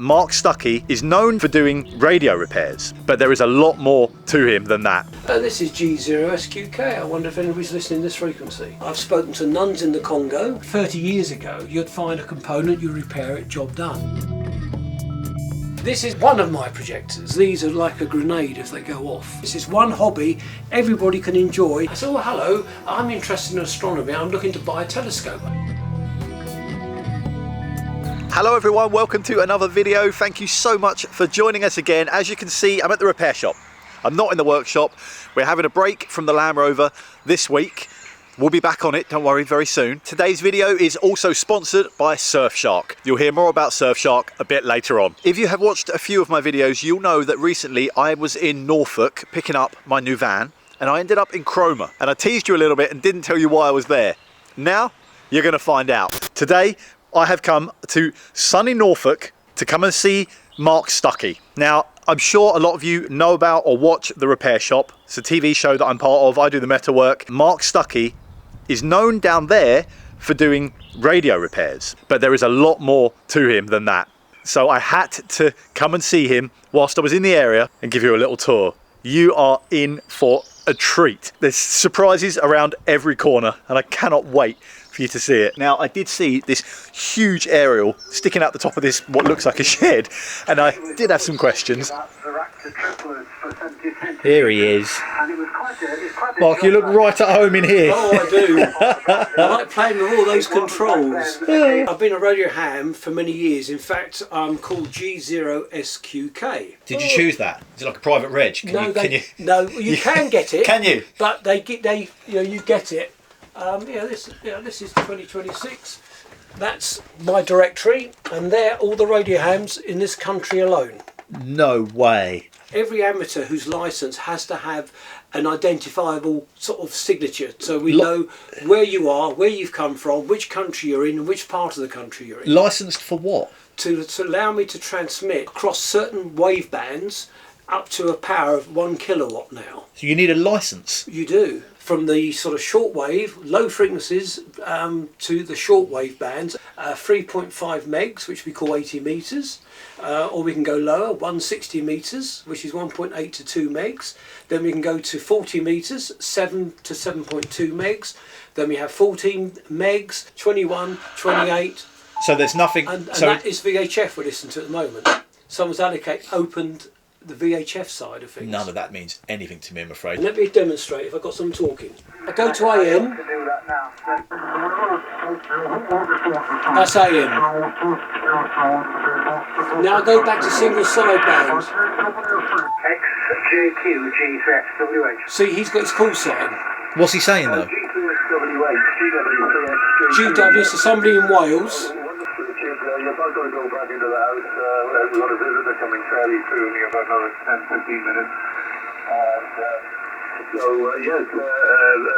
Mark Stucky is known for doing radio repairs, but there is a lot more to him than that. This is G0SQK. I wonder if anybody's listening to this frequency. I've spoken to nuns in the Congo. 30 years ago, you'd find a component, you repair it, job done. This is one of my projectors. These are like a grenade if they go off. This is one hobby everybody can enjoy. I said, oh, hello, I'm interested in astronomy. I'm looking to buy a telescope. Hello everyone, welcome to another video. Thank you so much for joining us again. As you can see, I'm at the repair shop. I'm not in the workshop. We're having a break from the Land Rover this week. We'll be back on it, don't worry, very soon. Today's video is also sponsored by Surfshark. You'll hear more about Surfshark a bit later on. If you have watched a few of my videos, you'll know that recently I was in Norfolk picking up my new van and I ended up in Cromer. And I teased you a little bit and didn't tell you why I was there. Now, you're gonna find out. Today, I have come to sunny Norfolk to come and see Mark Stucky. Now, I'm sure a lot of you know about or watch The Repair Shop. It's a TV show that I'm part of. I do the metal work. Mark Stucky is known down there for doing radio repairs, but there is a lot more to him than that. So I had to come and see him whilst I was in the area and give you a little tour. You are in for a treat. There's surprises around every corner and I cannot wait for you to see it. Now, I did see this huge aerial sticking out the top of this, what looks like a shed, and I did have some questions. Here he is. Mark, you look right at home in here. Oh, I do. I like playing with all those controls. I've been a radio ham for many years. In fact, I'm called G0SQK. Did you choose that? Is it like a private reg? No, you can get it. Can you? But you get it. This is 2026. That's my directory, and they're all the radio hams in this country alone. No way. Every amateur who's licensed has to have an identifiable sort of signature, so we know where you are, where you've come from, which country you're in, and which part of the country you're in. Licensed for what? To allow me to transmit across certain wave bands up to a power of 1 kilowatt now. So you need a license? You do. From the sort of shortwave, low frequencies, to the shortwave bands, 3.5 megs, which we call 80 meters, or we can go lower, 160 meters, which is 1.8 to 2 megs. Then we can go to 40 meters, 7 to 7.2 megs. Then we have 14 megs, 21, 28. So there's nothing. And that is VHF we're listening to at the moment. Someone's opened the VHF side of things. None of that means anything to me, I'm afraid. Let me demonstrate if I've got someone talking. I go to AM. That's AM. Now I go back to single sideband. XJQG3XWH. See, he's got his call sign. What's he saying though? GW, so somebody in Wales. I've got to go back into the house. We've got a visitor coming fairly soon in about another 10-15 minutes.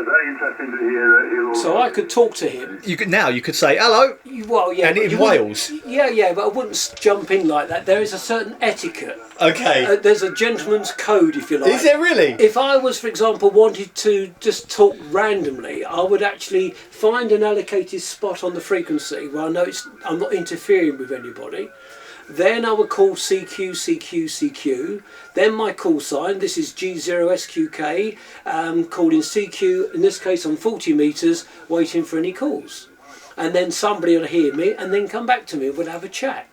Very interesting to hear. So I could talk to him. You could say hello. Well, yeah. And in Wales. Yeah, but I wouldn't jump in like that. There is a certain etiquette. Okay. There's a gentleman's code, if you like. Is there really? If I was, for example, wanted to just talk randomly, I would actually find an allocated spot on the frequency where I know I'm not interfering with anybody. Then I would call CQ, CQ, CQ. Then my call sign, this is G0SQK, calling CQ, in this case on 40 meters, waiting for any calls. And then somebody will hear me and then come back to me and we'll have a chat.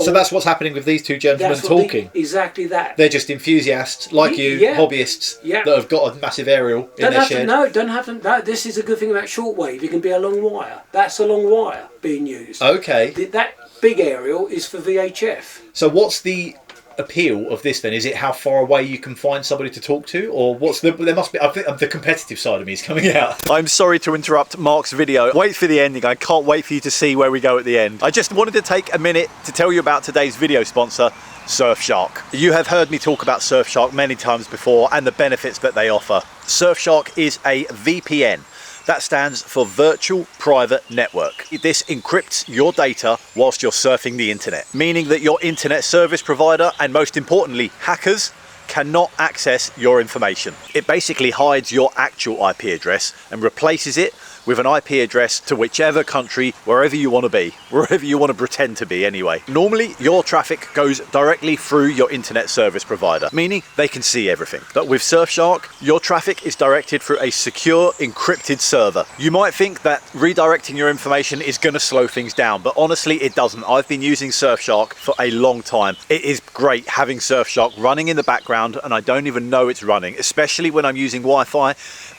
So that's what's happening with these two gentlemen talking? Exactly that. They're just enthusiasts like you, hobbyists, that have got a massive aerial in their shed. Don't have to. No, this is a good thing about shortwave. It can be a long wire. That's a long wire being used. Okay. That big aerial is for VHF. So what's the appeal of this then? Is it how far away you can find somebody to talk to, or there must be, I think the competitive side of me is coming out. I'm sorry to interrupt Mark's video. Wait for the ending. I can't wait for you to see where we go at the end. I just wanted to take a minute to tell you about today's video sponsor, Surfshark. You have heard me talk about Surfshark many times before and the benefits that they offer. Surfshark is a VPN. That stands for Virtual Private Network. This encrypts your data whilst you're surfing the internet, meaning that your internet service provider and most importantly, hackers cannot access your information. It basically hides your actual IP address and replaces it with an IP address to whichever country, wherever you want to be, wherever you want to pretend to be anyway. Normally, your traffic goes directly through your internet service provider, meaning they can see everything. But with Surfshark, your traffic is directed through a secure, encrypted server. You might think that redirecting your information is going to slow things down, but honestly, it doesn't. I've been using Surfshark for a long time. It is great having Surfshark running in the background, and I don't even know it's running, especially when I'm using Wi-Fi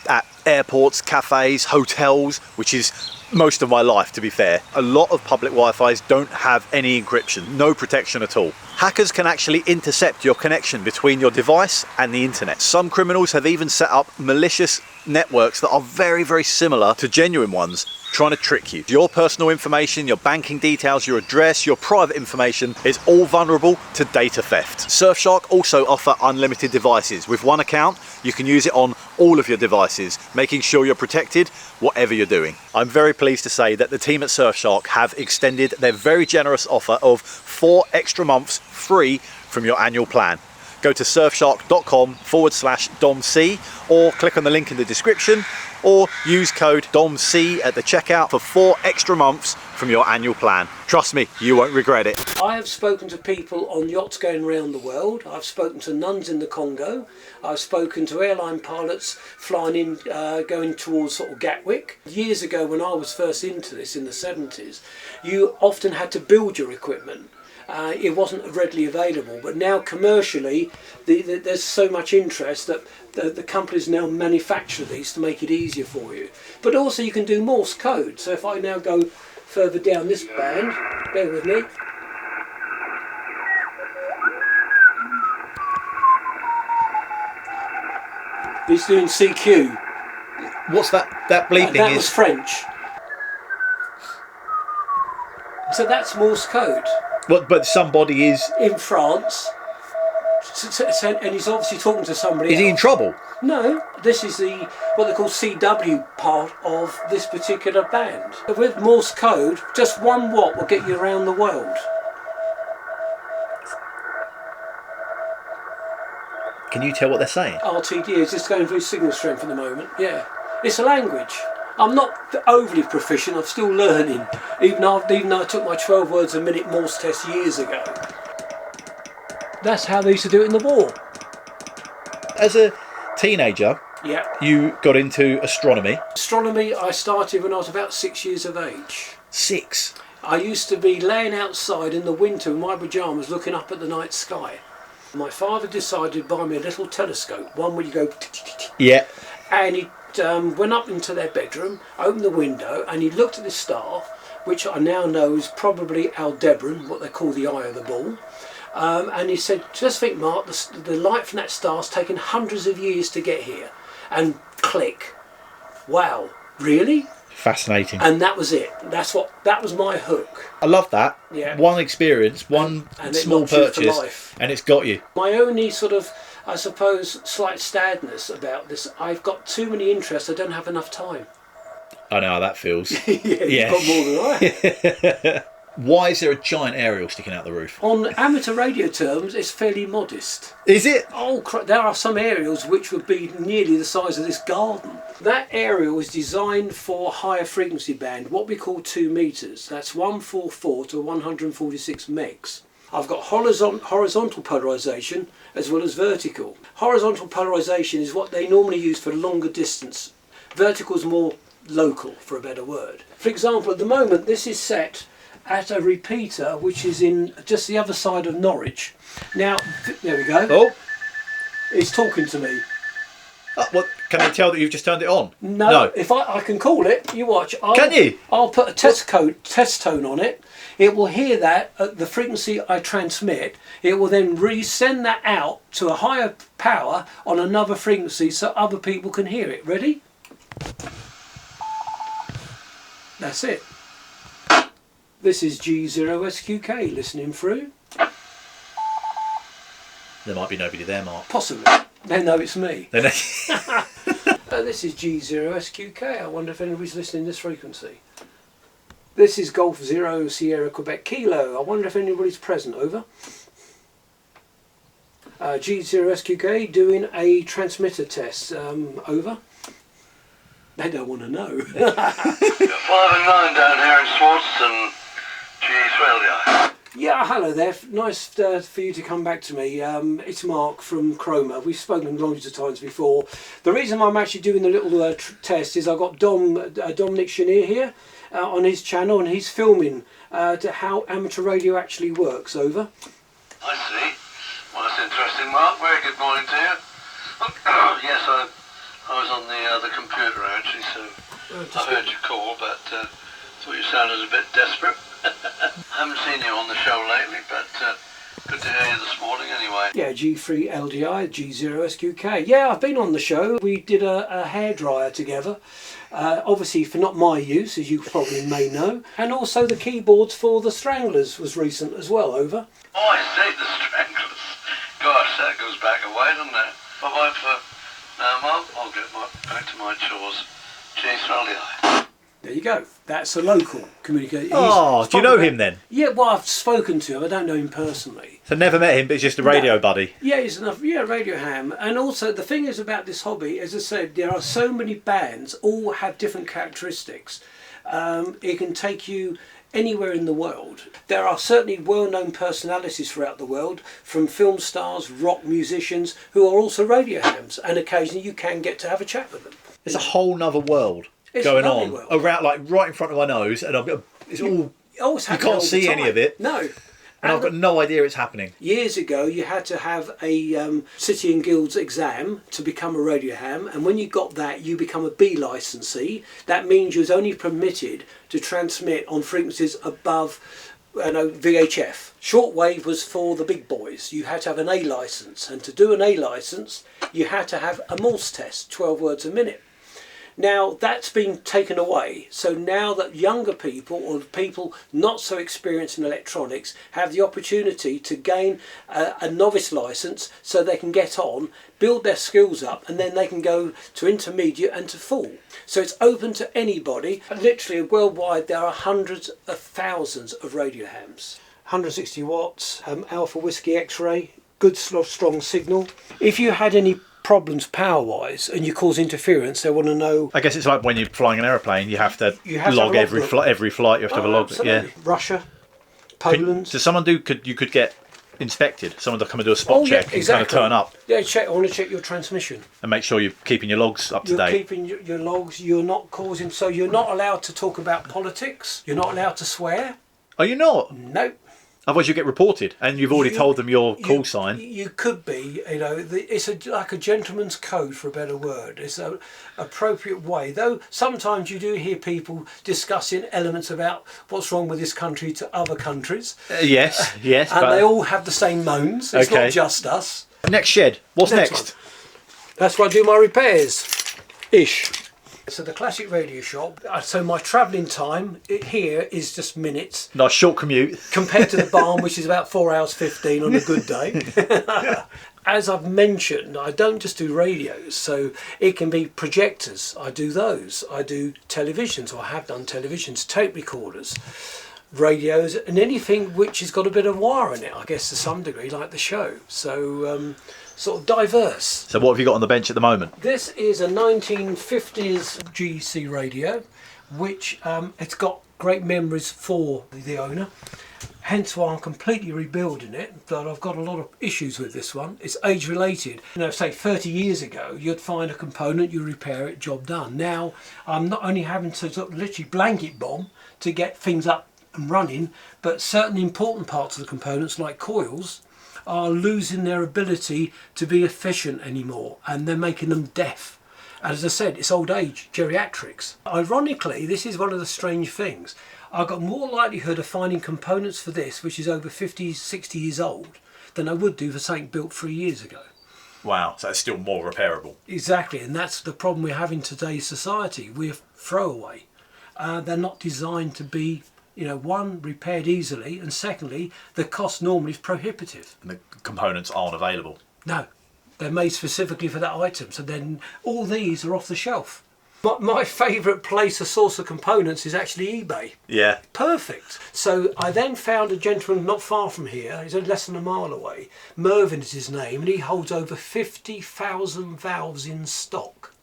at airports, cafes, hotels, which is most of my life, to be fair. A lot of public Wi-Fi's don't have any encryption, no protection at all. Hackers can actually intercept your connection between your device and the internet. Some criminals have even set up malicious networks that are very, very similar to genuine ones, trying to trick you. Your personal information, your banking details, your address, your private information is all vulnerable to data theft. Surfshark also offer unlimited devices. With one account, you can use it on all of your devices, making sure you're protected whatever you're doing. I'm very pleased to say that the team at Surfshark have extended their very generous offer of 4 extra months free from your annual plan. Go to surfshark.com/DOMC or click on the link in the description, or use code DOMC at the checkout for 4 extra months from your annual plan. Trust me, you won't regret it. I have spoken to people on yachts going around the world. I've spoken to nuns in the Congo. I've spoken to airline pilots flying in, going towards sort of Gatwick. Years ago, when I was first into this in the 70s, you often had to build your equipment. It wasn't readily available, but now commercially there's so much interest that the companies now manufacture these to make it easier for you. But also you can do Morse code. So if I now go further down this band, bear with me. It's doing CQ. What's that bleeping? That was French. So that's Morse code. But somebody is in France, and he's obviously talking to somebody. Is he in trouble? No, this is what they call CW part of this particular band. With Morse code, just 1 watt will get you around the world. Can you tell what they're saying? RTD is just going through signal strength at the moment. Yeah, it's a language. I'm not overly proficient, I'm still learning, even though I took my 12 words a minute Morse test years ago. That's how they used to do it in the war. As a teenager, yeah, you got into astronomy. Astronomy I started when I was about 6 years of age. 6? I used to be laying outside in the winter in my pyjamas looking up at the night sky. My father decided to buy me a little telescope, one where you go yeah, and he went up into their bedroom, opened the window, and he looked at this star, which I now know is probably Aldebaran, what they call the eye of the ball. And he said, just think, Mark, the light from that star's taken hundreds of years to get here. And click. Wow, really? fascinating. And that was it. That was my hook. I love that. Yeah. One experience, one and small purchase, and it's got you. My only sort of, I suppose, slight sadness about this, I've got too many interests, I don't have enough time. I know how that feels. Yeah, you've got more than I have. Why is there a giant aerial sticking out the roof? On amateur radio terms, it's fairly modest. Is it? Oh, there are some aerials which would be nearly the size of this garden. That aerial is designed for higher frequency band, what we call 2 meters. That's 144 to 146 megs. I've got horizontal polarization as well as vertical. Horizontal polarization is what they normally use for longer distance. Vertical is more local, for a better word. For example, at the moment this is set at a repeater which is in just the other side of Norwich. Now, there we go. Oh, it's talking to me. oh, well, can I tell that you've just turned it on? No. If I can call it, you watch. Can you? I'll put a test tone on it. It will hear that at the frequency I transmit. It will then resend that out to a higher power on another frequency so other people can hear it. Ready? That's it. This is G0SQK listening through. There might be nobody there, Mark. Possibly. They know it's me. This is G0SQK. I wonder if anybody's listening to this frequency. This is Golf 0 Sierra Quebec Kilo. I wonder if anybody's present. Over. G0SQK doing a transmitter test. Over. They don't want to know. 5 and 9 down here in Swartz and G. Yeah, hello there. Nice for you to come back to me. It's Mark from Chroma. We've spoken loads of times before. The reason I'm actually doing the little test is I've got Dominic Chinea here on his channel, and he's filming to how amateur radio actually works. Over. I see. Well, that's interesting, Mark. Very good morning to you. Yes, I was on the computer actually, so I heard you call, but thought you sounded a bit desperate. Haven't seen you on the show lately, but good to hear you this morning anyway. Yeah, G3 LDI, G0 SQK. Yeah, I've been on the show. We did a hairdryer together. Obviously for not my use, as you probably may know. And also the keyboards for the Stranglers was recent as well, over. Oh, I see, the Stranglers. Gosh, that goes back a way, doesn't it? Bye-bye for now, Mark. I'll get back to my chores. Cheers, LDI. There you go. That's a local communicator. Oh, do you know him then? Yeah, well, I've spoken to him. I don't know him personally. So never met him, but he's just a radio buddy. Yeah, he's enough. Yeah, radio ham. And also, the thing is about this hobby, as I said, there are so many bands, all have different characteristics. It can take you anywhere in the world. There are certainly well-known personalities throughout the world, from film stars, rock musicians, who are also radio hams, and occasionally you can get to have a chat with them. It's a whole nother world. It's going a on world. around, like right in front of my nose, and it's all. You can't see any of it. No. And I've got no idea it's happening. Years ago, you had to have a City and Guilds exam to become a radio ham, and when you got that, you become a B licensee. That means you was only permitted to transmit on frequencies above VHF. Shortwave was for the big boys. You had to have an A license, and to do an A license, you had to have a Morse test, 12 words a minute. Now that's been taken away, so now that younger people or people not so experienced in electronics have the opportunity to gain a novice license so they can get on, build their skills up, and then they can go to intermediate and to full. So it's open to anybody. Literally worldwide there are hundreds of thousands of radio hams. 160 watts, alpha whiskey x-ray, good strong signal. If you had any problems power wise and you cause interference, they want to know. I guess it's like when you're flying an aeroplane, you have to log every flight. You have to have a log. Absolutely. Yeah. Russia, Poland. Does someone you could get inspected? Someone to come and do a spot check and exactly. kind of turn up. Yeah, I want to check your transmission And make sure you're keeping your logs up to You're date. keeping your logs. You're not causing. So you're not allowed to talk about politics. You're not allowed to swear. Are you not? No. Otherwise you get reported, and you've already told them your call sign. You could be, it's like a gentleman's code, for a better word. It's an appropriate way. Though sometimes you do hear people discussing elements about what's wrong with this country to other countries. Yes. And but they all have the same moans. It's Okay. not just us. Next shed. What's next? That's where I do my repairs. Ish. So the classic radio shop, so my travelling time here is just minutes. Nice short commute. Compared to the barn, which is about 4 hours 15 on a good day. As I've mentioned, I don't just do radios, so it can be projectors. I do those. I do televisions, or I have done televisions, tape recorders, radios, and anything which has got a bit of wire in it, I guess, to some degree, like the show. So sort of diverse. So what have you got on the bench at the moment? This is a 1950s GC radio, which it's got great memories for the owner. Hence why I'm completely rebuilding it, but I've got a lot of issues with this one. It's age related. Say 30 years ago, you'd find a component, you repair it, job done. Now, I'm not only having to sort of literally blanket bomb to get things up and running, but certain important parts of the components, like coils, are losing their ability to be efficient anymore, and they're making them deaf. And as I said, it's old age, geriatrics. Ironically, this is one of the strange things. I've got more likelihood of finding components for this, which is over 50, 60 years old, than I would do for something built 3 years ago. Wow, so it's still more repairable. Exactly, and that's the problem we have in today's society. We're throwaway. They're not designed to be, one, repaired easily, and secondly, the cost normally is prohibitive. And the components aren't available. No, they're made specifically for that item, so then all these are off the shelf. My favourite place to source of components is actually eBay. Yeah. Perfect. So I then found a gentleman not far from here, he's only less than a mile away. Mervyn is his name, and he holds over 50,000 valves in stock.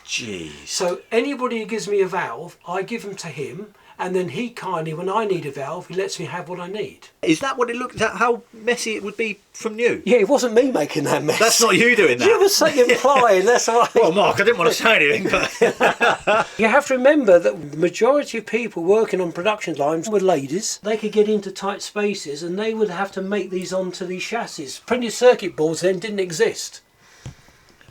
Jeez. So anybody who gives me a valve, I give them to him, and then he kindly, when I need a valve, he lets me have what I need. Is that what it looked at? How messy it would be from you? Yeah, it wasn't me making that mess. That's not you doing that. You were saying implying, that's right. Well, Mark, I didn't want to say anything, but... You have to remember that the majority of people working on production lines were ladies. They could get into tight spaces and they would have to make these onto these chassis. Printed circuit boards then didn't exist.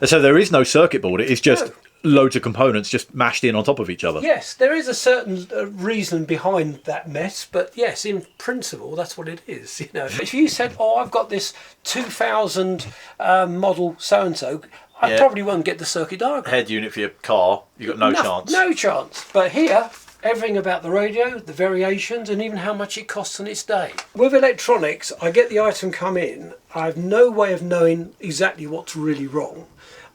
So there is no circuit board, it is just loads of components just mashed in on top of each other. Yes, there is a certain reason behind that mess, but yes, in principle, that's what it is. You know, if you said, "Oh, I've got this 2000 model so-and-so," I probably won't get the circuit diagram. Head unit for your car, you've got no chance. No chance. But here, everything about the radio, the variations, and even how much it costs on its day. With electronics, I get the item come in. I have no way of knowing exactly what's really wrong.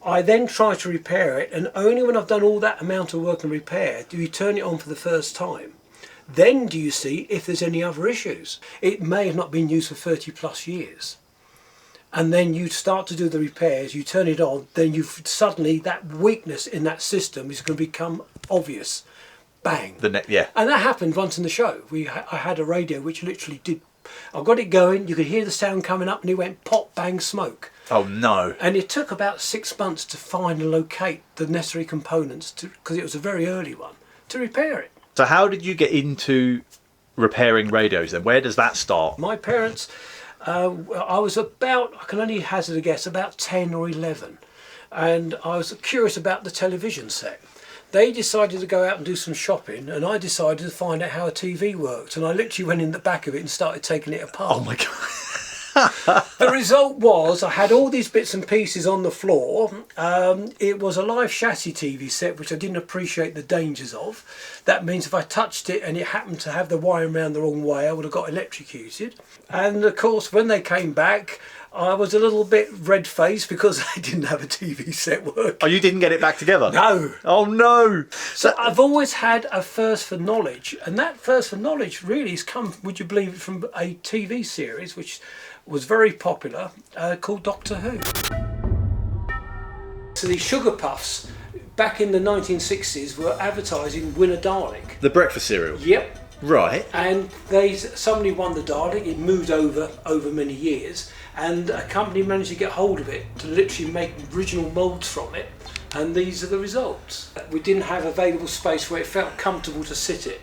I then try to repair it, and only when I've done all that amount of work and repair do you turn it on for the first time. Then do you see if there's any other issues. It may have not been used for 30 plus years. And then you start to do the repairs, you turn it on, then you suddenly, that weakness in that system is going to become obvious. Bang. And that happened once in the show. I had a radio which literally did, I got it going, you could hear the sound coming up and it went pop, bang, smoke. Oh no. And it took about 6 months to find and locate the necessary components, because it was a very early one, to repair it. So how did you get into repairing radios then? Where does that start? My parents, I was about, I can only hazard a guess, about 10 or 11. And I was curious about the television set. They decided to go out and do some shopping, and I decided to find out how a TV worked. And I literally went in the back of it and started taking it apart. Oh my God. The result was I had all these bits and pieces on the floor. It was a live chassis TV set, which I didn't appreciate the dangers of. That means if I touched it and it happened to have the wiring around the wrong way, I would have got electrocuted. And of course, when they came back, I was a little bit red-faced because I didn't have a TV set working. Oh, you didn't get it back together? No. Oh no. So I've always had a thirst for knowledge, and that thirst for knowledge really has come, would you believe it, from a TV series which was very popular called Doctor Who. So these sugar puffs back in the 1960s were advertising Win a Dalek. The breakfast cereal? Yep. Right. And somebody won the Dalek. It moved over many years, and a company managed to get hold of it to literally make original moulds from it, and these are the results. We didn't have available space where it felt comfortable to sit it.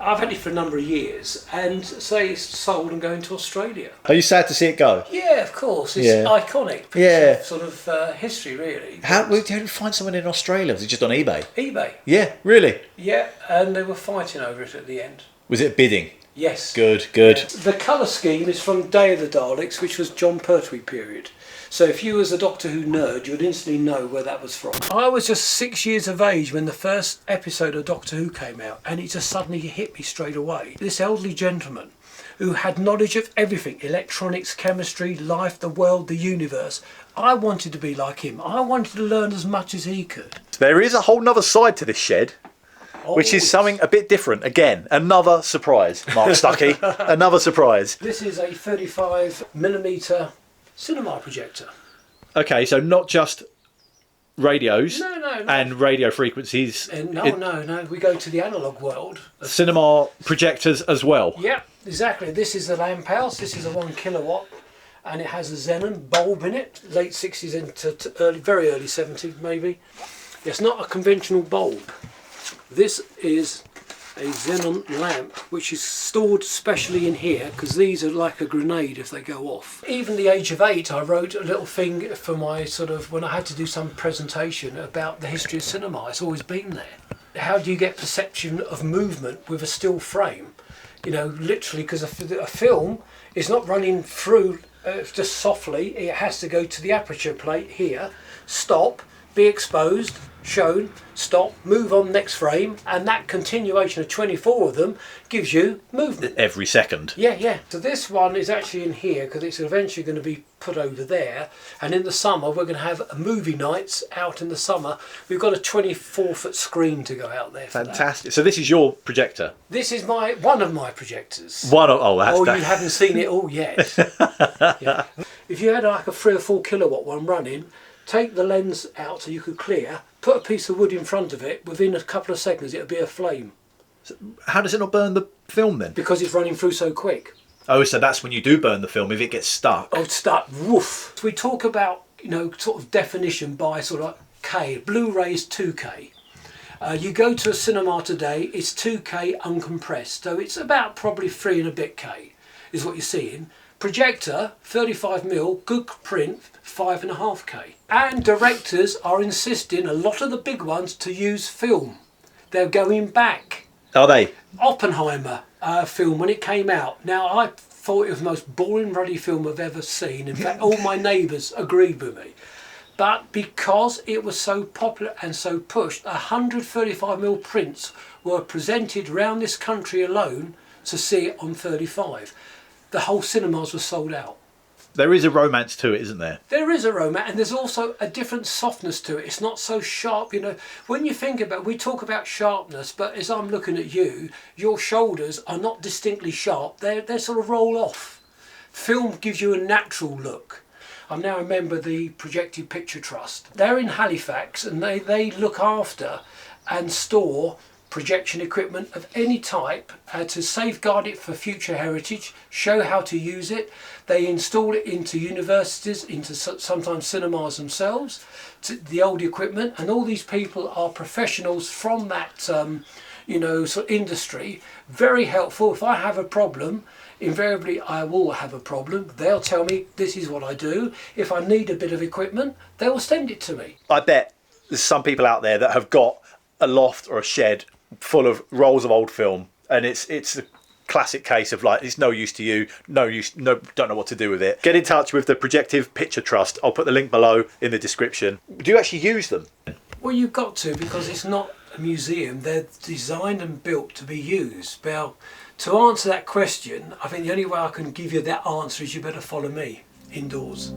I've had it for a number of years, and say it's sold and going to Australia. Are you sad to see it go? Yeah, of course. It's iconic piece of sort of history, really. How did you find someone in Australia? Was it just on eBay? eBay. Yeah, really? Yeah, and they were fighting over it at the end. Was it bidding? Yes. Good. Yeah. The colour scheme is from Day of the Daleks, which was John Pertwee period. So if you was a Doctor Who nerd, you would instantly know where that was from. I was just 6 years of age when the first episode of Doctor Who came out, and it just suddenly hit me straight away. This elderly gentleman who had knowledge of everything, electronics, chemistry, life, the world, the universe. I wanted to be like him. I wanted to learn as much as he could. There is a whole nother side to this shed. Which is something a bit different. Again, another surprise, Mark Stucky. Another surprise. This is a 35mm cinema projector. Okay, so not just radios No. and radio frequencies. No. We go to the analogue world. Cinema projectors as well. Yeah, exactly. This is the lamp house. This is a 1 kilowatt. And it has a xenon bulb in it. Late 60s into very early 70s maybe. It's not a conventional bulb. This is a xenon lamp which is stored specially in here because these are like a grenade if they go off. Even the age of 8 I wrote a little thing for my when I had to do some presentation about the history of cinema. It's always been there. How do you get perception of movement with a still frame? You know, literally, because a film is not running through just softly. It has to go to the aperture plate here, stop, be exposed, shown, stop, move on next frame, and that continuation of 24 of them gives you movement. Every second. Yeah. So this one is actually in here because it's eventually going to be put over there, and in the summer we're going to have movie nights out in the summer. We've got a 24-foot screen to go out there for Fantastic. That. So this is your projector? This is one of my projectors. You haven't seen it all yet. If you had like a 3 or 4 kilowatt one running, take the lens out so you could clear, put a piece of wood in front of it, within a couple of seconds it'll be a flame. So how does it not burn the film then? Because it's running through so quick. Oh, so that's when you do burn the film, if it gets stuck. Oh, it's stuck, woof. So we talk about, you know, sort of definition by sort of K. Blu-ray is 2K. You go to a cinema today, it's 2K uncompressed. So it's about probably 3 and a bit K is what you're seeing. Projector, 35mm, good print, 5.5K. And directors are insisting, a lot of the big ones, to use film. They're going back. Are they? Oppenheimer film, when it came out. Now, I thought it was the most boring ruddy film I've ever seen. In fact, all my neighbours agreed with me. But because it was so popular and so pushed, 135mm prints were presented around this country alone to see it on 35. The whole cinemas were sold out. There is a romance to it, isn't there? There is a romance, and there's also a different softness to it. It's not so sharp, you know. When you think about, we talk about sharpness, but as I'm looking at you, your shoulders are not distinctly sharp. They sort of roll off. Film gives you a natural look. I'm now a member of the Projected Picture Trust. They're in Halifax, and they look after and store projection equipment of any type to safeguard it for future heritage, show how to use it. They install it into universities, into sometimes cinemas themselves, to the old equipment, and all these people are professionals from that you know, sort of industry. Very helpful. If I have a problem, invariably I will have a problem. They'll tell me this is what I do. If I need a bit of equipment, they will send it to me. I bet there's some people out there that have got a loft or a shed full of rolls of old film, and it's a classic case of like, it's no use to you, don't know what to do with it. Get in touch with the Projective Picture Trust. I'll put the link below in the description. Do you actually use them? Well, you've got to, because it's not a museum. They're designed and built to be used. Well, to answer that question, I think the only way I can give you that answer is you better follow me indoors.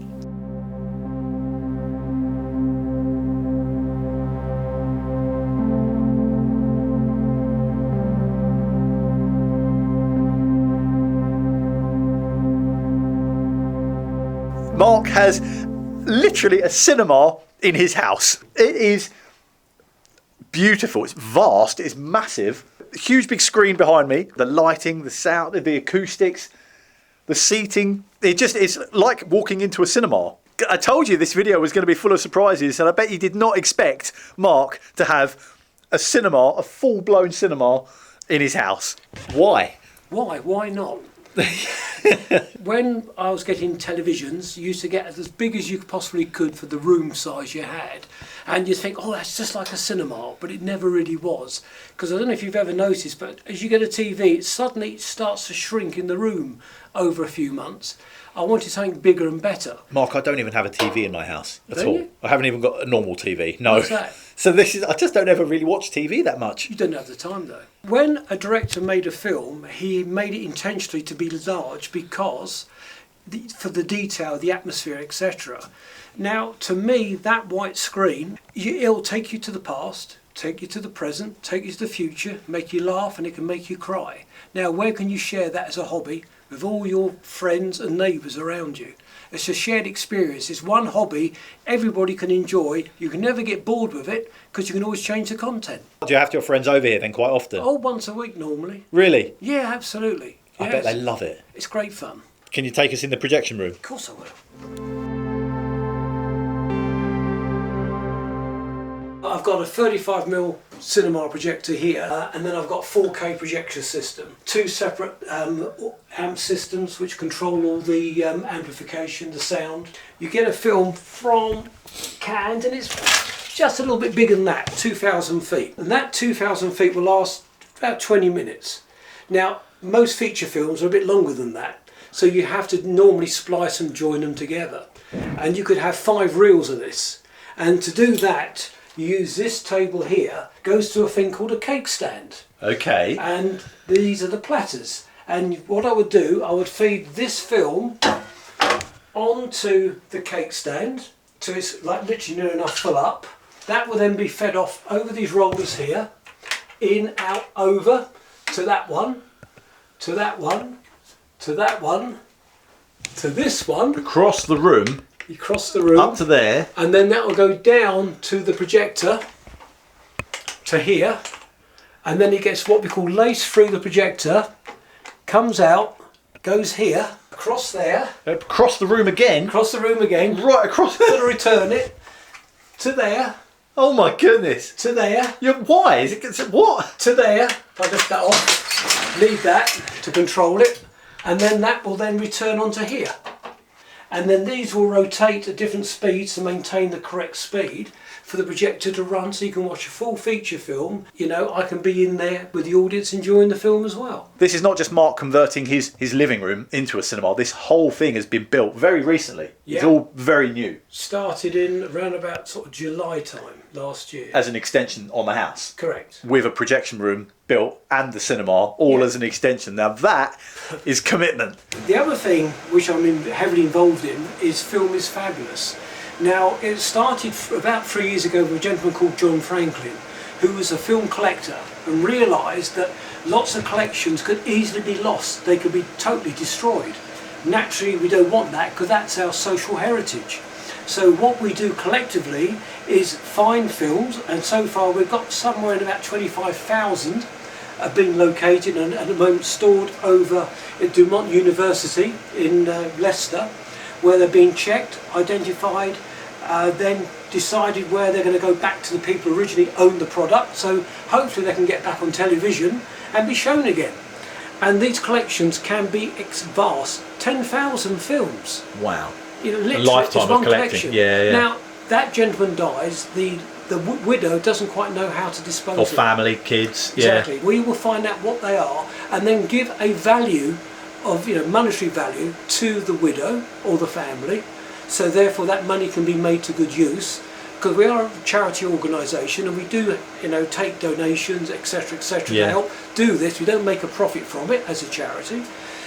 Mark has literally a cinema in his house. It is beautiful, it's vast, it's massive. Huge big screen behind me, the lighting, the sound, the acoustics, the seating. It's like walking into a cinema. I told you this video was going to be full of surprises, and I bet you did not expect Mark to have a cinema, a full-blown cinema in his house. Why? Why not? When I was getting televisions, you used to get as big as you possibly could for the room size you had, and you think, oh, that's just like a cinema, but it never really was. Because I don't know if you've ever noticed, but as you get a TV, it suddenly starts to shrink in the room over a few months. I wanted something bigger and better. Mark, I don't even have a TV in my house at all. You? I haven't even got a normal TV. No. What's that? So I just don't ever really watch TV that much. You don't have the time though. When a director made a film, he made it intentionally to be large because for the detail, the atmosphere, etc. Now, to me, that white screen, it'll take you to the past, take you to the present, take you to the future, make you laugh, and it can make you cry. Now, where can you share that as a hobby with all your friends and neighbours around you? It's a shared experience. It's one hobby everybody can enjoy. You can never get bored with it because you can always change the content. Do you have your friends over here then quite often? Oh, once a week normally. Really? Yeah, absolutely. I bet they love it. It's great fun. Can you take us in the projection room? Of course I will. I've got a 35mm cinema projector here, and then I've got 4K projector system. Two separate amp systems which control all the amplification, the sound. You get a film from Cannes, and it's just a little bit bigger than that, 2,000 feet. And that 2,000 feet will last about 20 minutes. Now, most feature films are a bit longer than that, so you have to normally splice and join them together. And you could have 5 reels of this. And to do that, you use this table here, goes to a thing called a cake stand. Okay. And these are the platters. And what I would do, I would feed this film onto the cake stand, so it's like literally near enough full up. That will then be fed off over these rollers here, in, out, over, to that one, to that one, to that one, to this one. Across the room. You cross the room. Up to there. And then that will go down to the projector. to here, and then it gets what we call laced through the projector, comes out, goes here, across there, Across the room again. across the room again, Right across. got to return it to there, Oh my goodness. to there, Why? Is it what? to there. If I lift that off, leave that to control it, and then that will then return onto here. And then these will rotate at different speeds to maintain the correct speed for the projector to run, so you can watch a full feature film. You know, I can be in there with the audience enjoying the film as well. This is not just Mark converting his living room into a cinema. This whole thing has been built very recently. It's Yeah. all very new. Started in around about sort of July time last year. As an extension on the house. Correct. With a projection room built and the cinema all Yeah. as an extension. Now that is commitment. The other thing which I'm heavily involved in is Film is Fabulous. Now, it started about 3 years ago with a gentleman called John Franklin, who was a film collector and realised that lots of collections could easily be lost. They could be totally destroyed. Naturally, we don't want that because that's our social heritage. So what we do collectively is find films, and so far we've got somewhere in about 25,000 have been located and at the moment stored over at Dumont University in Leicester, where they're being checked, identified, then decided where they're going to go back to the people who originally owned the product, so hopefully they can get back on television and be shown again. And these collections can be vast, 10,000 films. Wow. You know, literally, lifetime it's one of collecting. collection. Yeah. Now, that gentleman dies, the widow doesn't quite know how to dispose Or of it. family, kids. Exactly. We will find out what they are and then give a value of, you know, monetary value to the widow or the family, so therefore that money can be made to good use, because we are a charity organisation and we do, you know, take donations, etc., etc., Yeah. to help do this. We don't make a profit from it as a charity,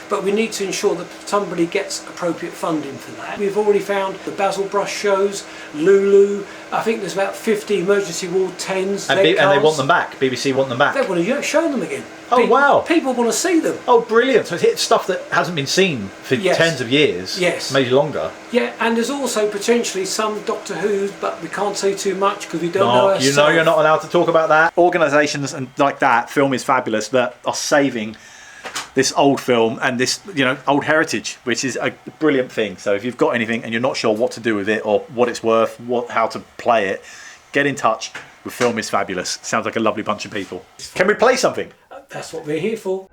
but we need to ensure that somebody gets appropriate funding for that. We've already found the Basil Brush shows, Lulu, I think there's about 50 emergency ward 10s, And they want them back. BBC want them back. They want to show them again. Oh, wow. People want to see them. Oh, brilliant. So it's stuff that hasn't been seen for Yes. tens of years. Yes. Maybe longer. Yeah, and there's also potentially some Doctor Who's, but we can't say too much because we don't know No, ourselves. you know you're not allowed to talk about that. Organisations and like that, Film is Fabulous, that are saving this old film and this, you know, old heritage, which is a brilliant thing. So if you've got anything and you're not sure what to do with it or what it's worth, how to play it, get in touch with Film is Fabulous. Sounds like a lovely bunch of people. Can we play something? That's what we're here for.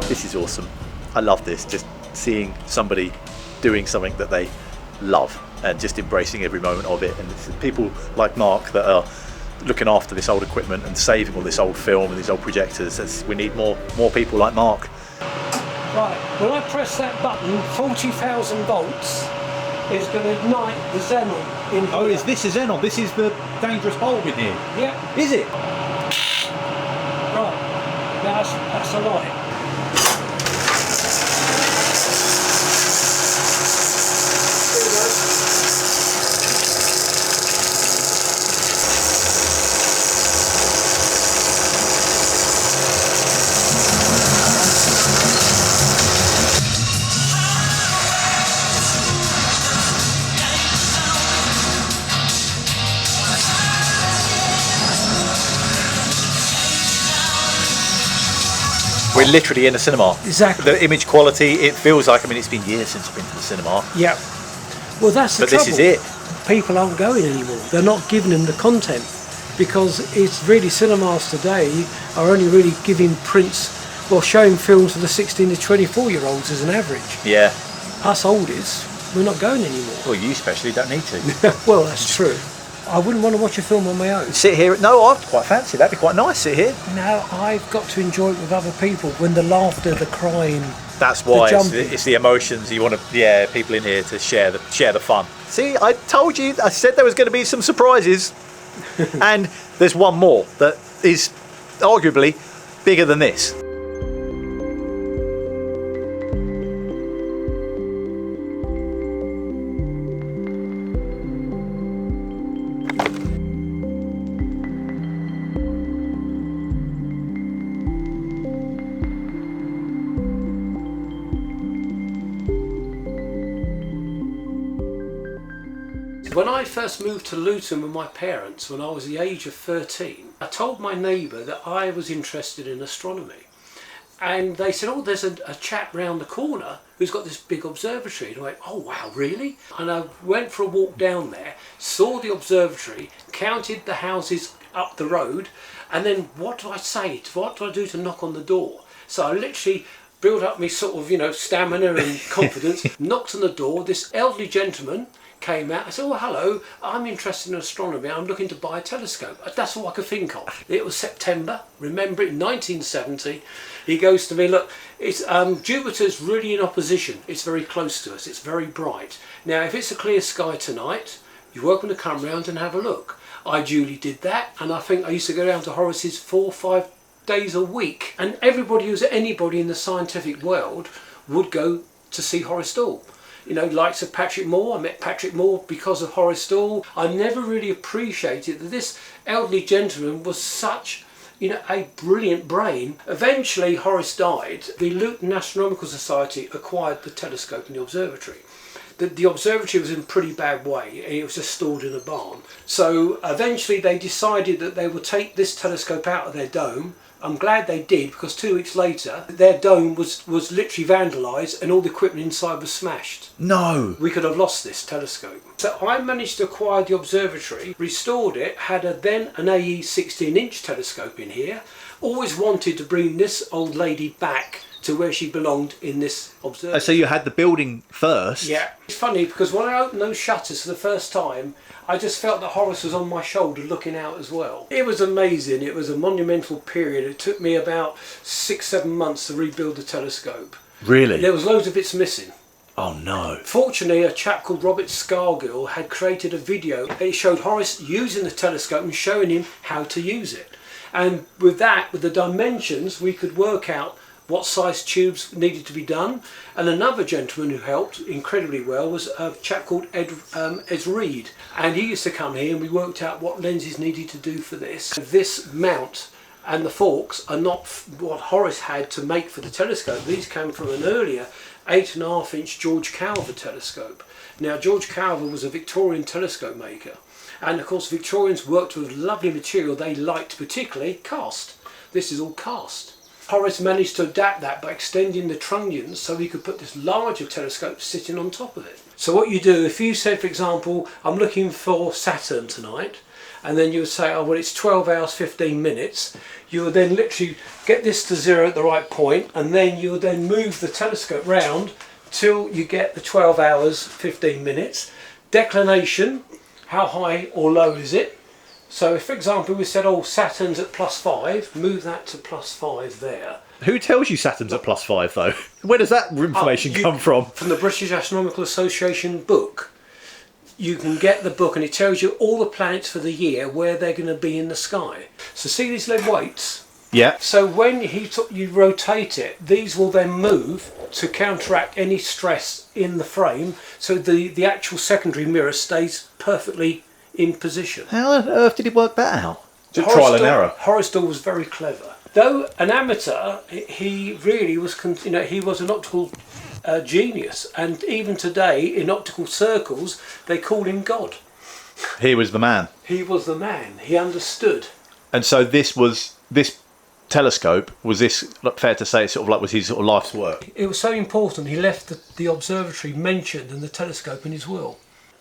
This is awesome. I love this, just seeing somebody doing something that they love and just embracing every moment of it. And it's people like Mark that are looking after this old equipment and saving all this old film and these old projectors. We need more people like Mark. Right, when I press that button, 40,000 volts is going to ignite the xenon in here. Oh, is this a xenon? This is the dangerous bulb in here. Yeah, Is it? right. Now that's a light. There we go. We're literally in a cinema. Exactly. The image quality, it feels like, I mean, it's been years since I've been to the cinema. Yeah. Well, that's the But trouble. this is it. People aren't going anymore. They're not giving them the content because it's really, cinemas today are only really giving prints, well, showing films for the 16 to 24-year-olds as an average. Yeah. Us oldies, we're not going anymore. Well, you especially don't need to. Well, that's true. I wouldn't want to watch a film on my own. Sit here. No, I'd quite fancy. That'd be quite nice. Sit here. Now, I've got to enjoy it with other people when the laughter, the crying. That's why The it's, jumping. it's the emotions you want to. Yeah, people in here to share the fun. See, I told you. I said there was going to be some surprises, and there's one more that is arguably bigger than this. When I first moved to Luton with my parents when I was the age of 13, I told my neighbour that I was interested in astronomy. And they said, oh, there's a chap round the corner who's got this big observatory. And I went, oh wow, really? And I went for a walk down there, saw the observatory, counted the houses up the road, and then what do I say? What do I do to knock on the door? So I literally built up my sort of, stamina and confidence, knocked on the door. This elderly gentleman came out. I said, oh, hello, I'm interested in astronomy. I'm looking to buy a telescope. That's all I could think of. It was September, remember it, 1970. He goes to me, look, it's Jupiter's really in opposition. It's very close to us. It's very bright. Now, if it's a clear sky tonight, you're welcome to come round and have a look. I duly did that, and I think I used to go down to Horace's 4 or 5 days a week, and everybody who's anybody in the scientific world would go to see Horace Dall. Likes of Patrick Moore. I met Patrick Moore because of Horace Dall. I never really appreciated that this elderly gentleman was such, a brilliant brain. Eventually, Horace died. The Luton Astronomical Society acquired the telescope in the observatory. The observatory was in a pretty bad way. It was just stored in a barn. So eventually they decided that they would take this telescope out of their dome. I'm glad they did, because 2 weeks later their dome was literally vandalised and all the equipment inside was smashed. No! We could have lost this telescope. So I managed to acquire the observatory, restored it, had then an AE 16-inch telescope in here. Always wanted to bring this old lady back to where she belonged in this observatory. So you had the building first? Yeah. It's funny because when I opened those shutters for the first time, I just felt that Horace was on my shoulder looking out as well. It was amazing. It was a monumental period. It took me about 6-7 months to rebuild the telescope. Really? There was loads of bits missing. Oh no. Fortunately, a chap called Robert Scargill had created a video. It showed Horace using the telescope and showing him how to use it. And with that, with the dimensions, we could work out what size tubes needed to be done. And another gentleman who helped incredibly well was a chap called Ed Reed, and he used to come here and we worked out what lenses needed to do for this. This mount and the forks are not what Horace had to make for the telescope. These came from an earlier 8.5-inch George Calver telescope. Now, George Calver was a Victorian telescope maker, and of course Victorians worked with lovely material they liked, particularly cast. This is all cast. Horace managed to adapt that by extending the trunnions so he could put this larger telescope sitting on top of it. So what you do, if you said, for example, I'm looking for Saturn tonight, and then you would say, oh well, it's 12 hours 15 minutes, you would then literally get this to 0 at the right point, and then you would then move the telescope round till you get the 12 hours 15 minutes. Declination, how high or low is it? So if, for example, we said, oh, Saturn's at +5, move that to +5 there. Who tells you Saturn's at +5 though? Where does that information come from? From the British Astronomical Association book. You can get the book and it tells you all the planets for the year, where they're going to be in the sky. So see these lead weights? Yeah. So when you rotate it, these will then move to counteract any stress in the frame, so the actual secondary mirror stays perfectly in position. How on earth did he work that out? Just trial and error. Horace Dall was very clever. Though an amateur, he really was, he was an optical genius, and even today in optical circles they call him God. He was the man. He was the man. He understood. And so this telescope, was this, fair to say, sort of like was his sort of life's work? It was so important he left the observatory mentioned and the telescope in his will.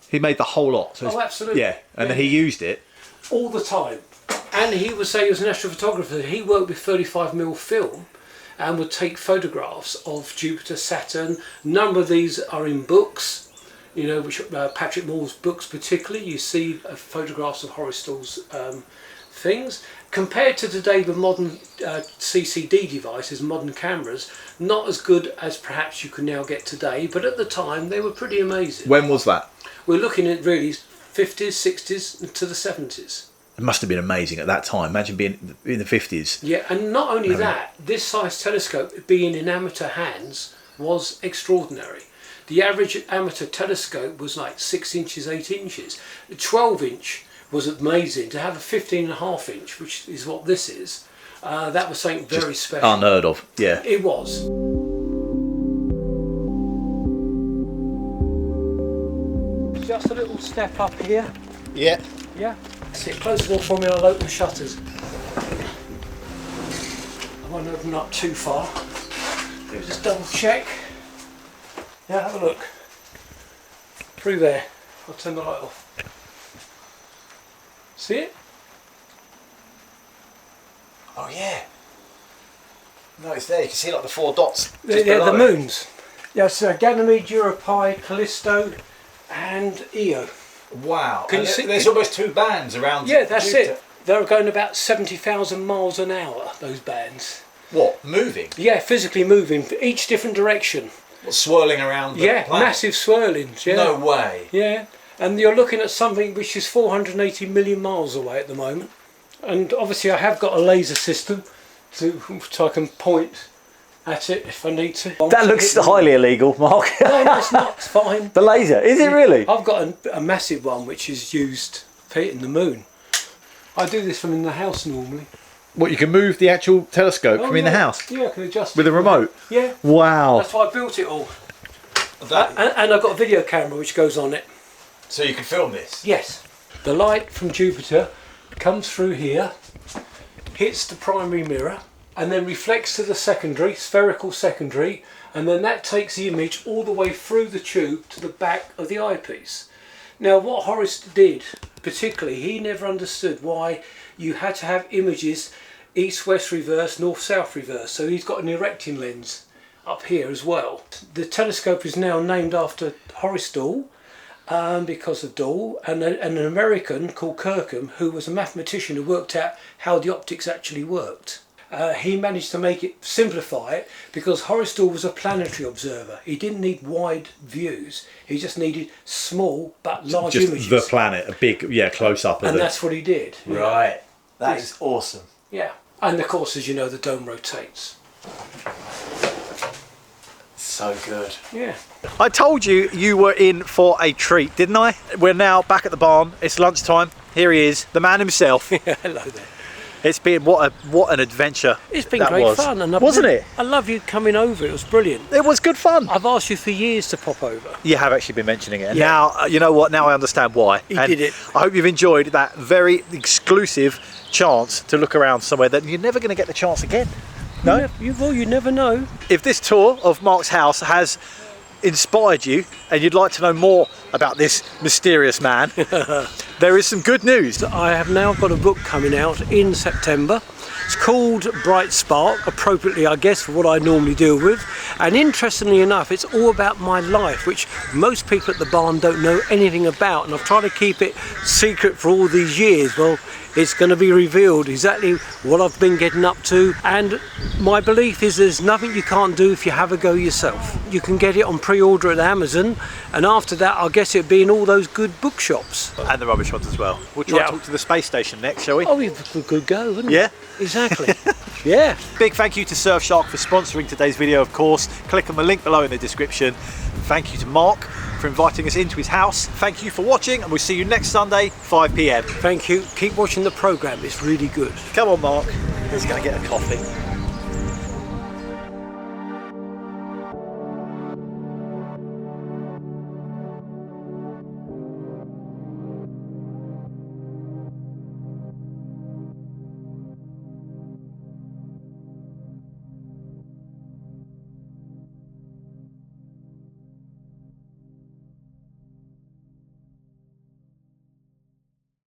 He made the whole lot. So oh, absolutely. Yeah, and then he used it all the time. And he would say he was an astrophotographer. He worked with 35mm film and would take photographs of Jupiter, Saturn. A number of these are in books, which Patrick Moore's books particularly. You see photographs of Horace Dall's things. Compared to today with modern CCD devices, modern cameras, not as good as perhaps you can now get today, but at the time they were pretty amazing. When was that? We're looking at really 50s, 60s to the 70s. It must have been amazing at that time. Imagine being in the 50s. Yeah, and not only that, this size telescope being in amateur hands was extraordinary. The average amateur telescope was like 6 inches, 8 inches. The 12-inch was amazing. To have a 15.5-inch, which is what this is, that was something very special. Unheard of, yeah. It was. Just a little step up here. Yeah. Yeah. Sit close enough for me and I'll open the shutters. I won't open up too far. Just double check. Yeah, have a look. Through there. I'll turn the light off. See it? Oh yeah. No, it's there. You can see like the 4 dots. Yeah, the moons. Yes, Ganymede, Europa, Callisto, and Io. Wow. Can you see? There's almost 2 bands around. Yeah, that's Jupiter. it. They're going about 70,000 miles an hour, those bands. What? Moving? Yeah, physically moving, each different direction. What, swirling around the Yeah, planet? massive swirlings, yeah. No way. Yeah, and you're looking at something which is 480 million miles away at the moment. And obviously I have got a laser system so I can point at it if I need to. That looks highly illegal, Mark. No, it's not, it's fine. The laser, is it really? I've got a massive one which is used for hitting the moon. I do this from in the house normally. What, you can move the actual telescope from in the house? Yeah, I can adjust With it. a remote? Yeah. Wow. That's why I built it all. And I've got a video camera which goes on it. So you can film this? Yes. The light from Jupiter comes through here, hits the primary mirror, and then reflects to the secondary, spherical secondary, and then that takes the image all the way through the tube to the back of the eyepiece. Now what Horace did, particularly, he never understood why you had to have images east-west reverse, north-south reverse, so he's got an erecting lens up here as well. The telescope is now named after Horace Dall, because of Dall, and an American called Kirkham, who was a mathematician who worked out how the optics actually worked. He managed to make it, simplify it, because Horace Dall was a planetary observer. He didn't need wide views, he just needed small but large images. The planet, a big, close up of And it. that's what he did. Right. That is awesome. Yeah. And of course, as you know, the dome rotates. So good. Yeah. I told you you were in for a treat, didn't I? We're now back at the barn. It's lunchtime. Here he is, the man himself. Hello there. It's been what an adventure. It's been that great was. fun, and Wasn't it? I love you coming over. It was brilliant. It was good fun. I've asked you for years to pop over. You have actually been mentioning it. And Yeah. now, you know what? Now I understand why. He And did it. I hope you've enjoyed that very exclusive chance to look around somewhere that you're never going to get the chance again. No? You never know. If this tour of Mark's house has inspired you and you'd like to know more about this mysterious man, there is some good news. I have now got a book coming out in September. It's called Bright Spark, appropriately I guess for what I normally deal with, and interestingly enough it's all about my life, which most people at the barn don't know anything about, and I've tried to keep it secret for all these years. Well, it's going to be revealed exactly what I've been getting up to, and my belief is there's nothing you can't do if you have a go yourself. You can get it on pre-order at Amazon, and after that I guess it'd be in all those good bookshops. And the rubbish ones as well. We'll try Yeah. and talk to the space station next, shall we? Oh, we could go, wouldn't Yeah? we? Exactly. Yeah. Big thank you to Surfshark for sponsoring today's video, of course. Click on the link below in the description. Thank you to Mark for inviting us into his house. Thank you for watching, and we'll see you next Sunday, 5 p.m. Thank you. Keep watching the programme. It's really good. Come on, Mark. He's going to get a coffee.